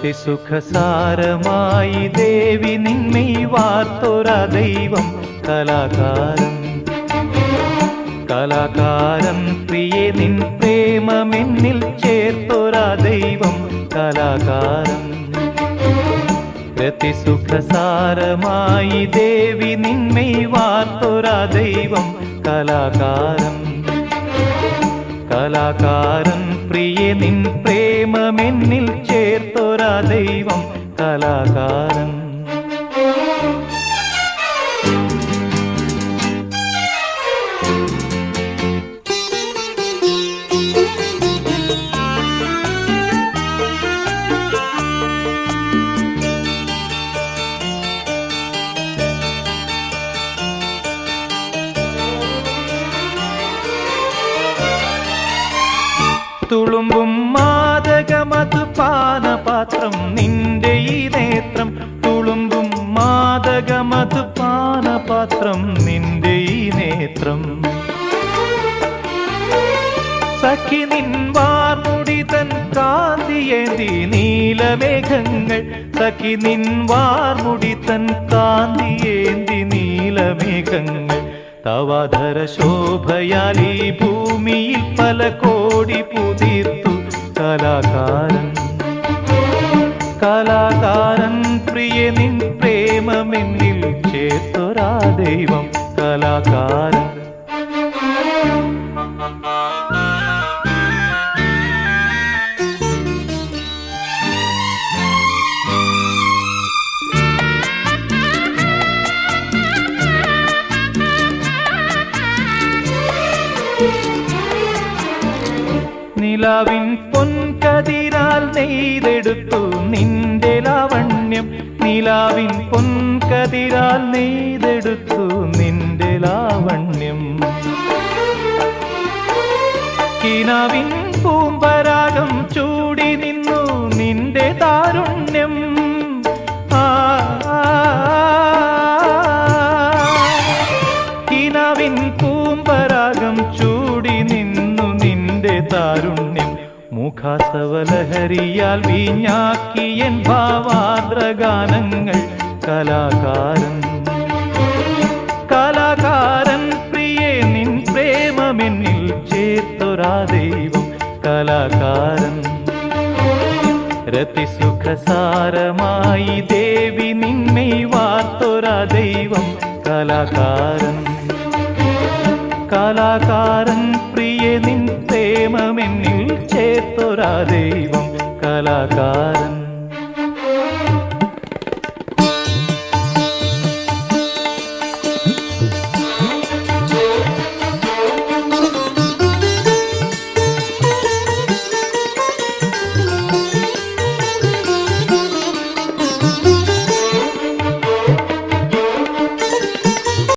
രതിസുഖസാരമായി ദേവി നിന്നെ വാർത്തൊരാ ദൈവം കലാകാരൻ. കലാകാരൻ പ്രിയേ നിൻ പ്രേമമെന്നിൽ ചേർത്തൊരാ ദൈവം കലാകാരൻ. രതിസുഖസാരമായി ദേവി നിന്നെ വാർത്തൊരാ ദൈവം കലാകാരൻ. കലാകാരൻ പ്രിയേ നിൻ പ്രേമമെന്നിൽ ചേർത്തൊരാ ദൈവം കലാകാരൻ. തുളുമ്പും മാദകമധു പാനപാത്രം നിന്റെ ഈ നേത്രം. തുളുമ്പും മാദകമധു പാനപാത്രം നിന്റെ ഈ നേത്രം. സഖി നിൻ വാർമുടി തൻ കാന്തിയേന്തി നീലമേഘങ്ങൾ. സഖി നിൻ വാർമുടി തൻ കാന്തിയേന്തി നീലമേഘങ്ങൾ. തവാധര ശോഭയാൽ ഈ ഭൂമിയിൽ പല കോടി പുതിർത്തു കലാകാരൻ. കലാകാരൻ പ്രിയ നിൻ പ്രേമമെന്നിൽ ചേർത്തൊരാ ദൈവം കലാകാരൻ. നിലാവിൻ പൊൻകതിരാൽ നെയ്തെടുത്തു നിന്റെ ലാവണ്യം. നിലാവിൻ പൊൻകതിരാൽ നെയ്തെടുത്തു നിന്റെ ലാവണ്യം. കിനാവിൻ പൂമ്പരാഗം ചൂടി നിന്നു നിന്റെ താരുണ്യം. കിനാവിൻ പൂമ്പരാഗം ചൂടി നിന്നു നിന്റെ താരുണ്യം. മുഖാസവലഹരിയാൽ വീഞ്ഞാക്കിയൻ ഭാവാദ്രഗാനങ്ങൾ കലാകാരൻ. കലാകാരൻ പ്രിയേ നിൻ പ്രേമമെന്നിൽ ചേർത്തൊരാ ദൈവം കലാകാരൻ. രതിസുഖസാരമായി ദേവി നിന്നെ വാർത്തൊരാ ദൈവം കലാകാരൻ. കലാകാരൻ പ്രിയേ നിൻ പ്രേമമെന്നിൽ ചേർത്തൊരാ ദൈവം കലാകാരൻ.